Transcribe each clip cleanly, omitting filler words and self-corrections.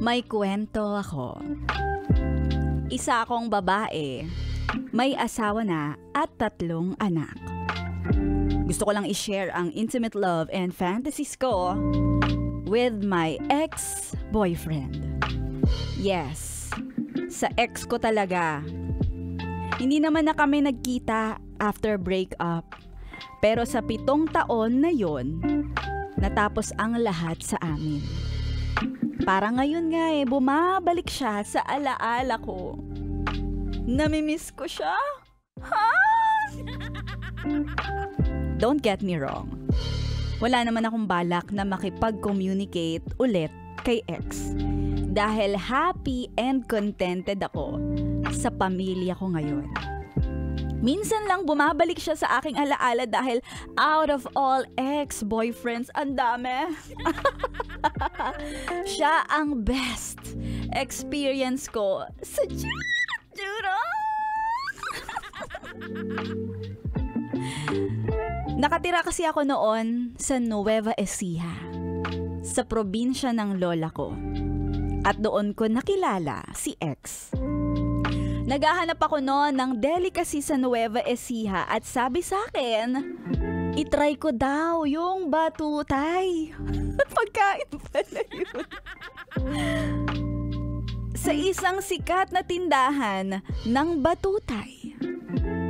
May kwento ako. Isa akong babae, may asawa na at 3 anak. Gusto ko lang i-share ang intimate love and fantasies ko with my ex-boyfriend. Yes, sa ex ko talaga. Hindi naman na kami nagkita after breakup. Pero sa 7 taon na yon, natapos ang lahat sa amin. Para ngayon nga bumabalik siya sa alaala ko. Namimiss ko siya. Ha? Don't get me wrong. Wala naman akong balak na makipag-communicate ulit kay ex. Dahil happy and contented ako sa pamilya ko ngayon. Minsan lang bumabalik siya sa aking alaala dahil out of all ex-boyfriends, ang dami. Siya ang best experience ko sa Juro. Nakatira kasi ako noon sa Nueva Ecija, sa probinsya ng lola ko. At doon ko nakilala si ex. Naghahanap ako noon ng delicacy sa Nueva Ecija at sabi sa akin, itry ko daw yung batutay. Pagkain pala yun. Sa isang sikat na tindahan ng batutay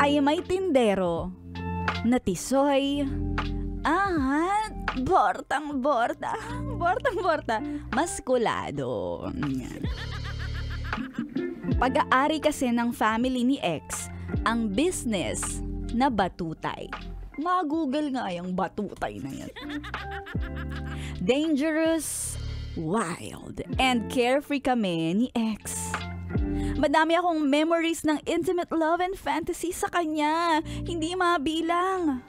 ay may tindero na tisoy at bortang-borta, maskulado. Pag-aari kasi ng family ni ex ang business na batutay. Ma-google nga yung batutay na yan. Dangerous, wild, and carefree kami ni ex. Madami akong memories ng intimate love and fantasy sa kanya. Hindi mabilang.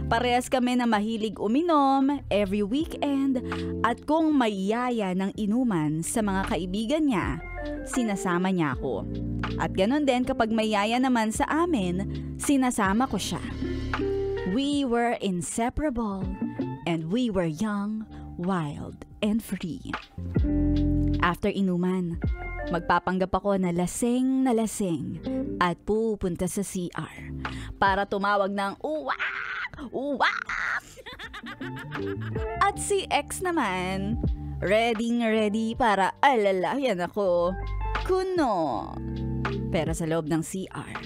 Parehas kami na mahilig uminom every weekend at kung may yaya ng inuman sa mga kaibigan niya, sinasama niya ako. At ganon din kapag may yaya naman sa amin, sinasama ko siya. We were inseparable and we were young, wild, and free. After inuman, magpapanggap ako na lasing at pupunta sa CR para tumawag ng uwak! At si ex naman, ready para alalayan ako. Kuno. Pero sa loob ng CR,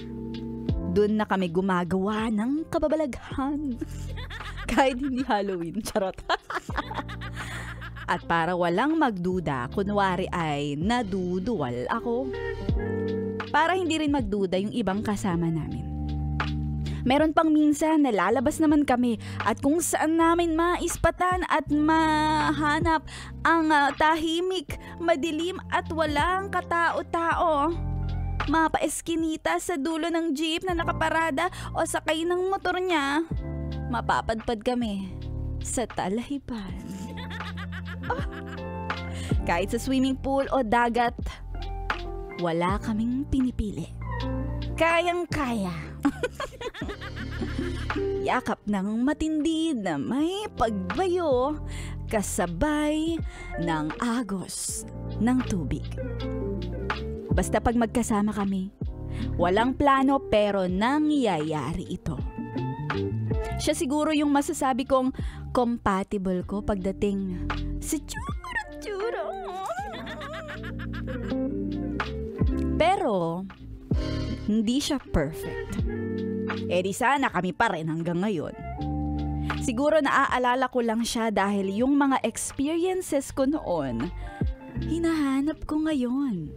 dun na kami gumagawa ng kababalaghan. Kahit hindi Halloween, charot. At para walang magduda, kunwari ay naduduwal ako. Para hindi rin magduda yung ibang kasama namin. Meron pang minsan na lalabas naman kami at kung saan namin maispatan at mahanap ang tahimik, madilim at walang katao-tao. Mapaeskinita sa dulo ng jeep na nakaparada o sakay ng motor niya. Mapapadpad kami sa talahipan. Kahit sa swimming pool o dagat, wala kaming pinipili. Kayang-kaya. Yakap ng matindi na may pagbayo kasabay ng agos ng tubig. Basta pag magkasama kami, walang plano pero nangyayari ito. Siya siguro yung masasabi kong compatible ko pagdating sa tsura. Pero hindi siya perfect. Di sana kami pa rin hanggang ngayon. Siguro naaalala ko lang siya dahil yung mga experiences ko noon, hinahanap ko ngayon.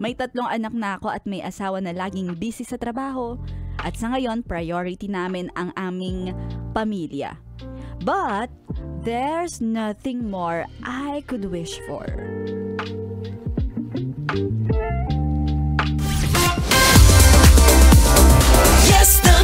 May 3 anak na ako at may asawa na laging busy sa trabaho. At sa ngayon, priority namin ang aming pamilya. But there's nothing more I could wish for. Yes, the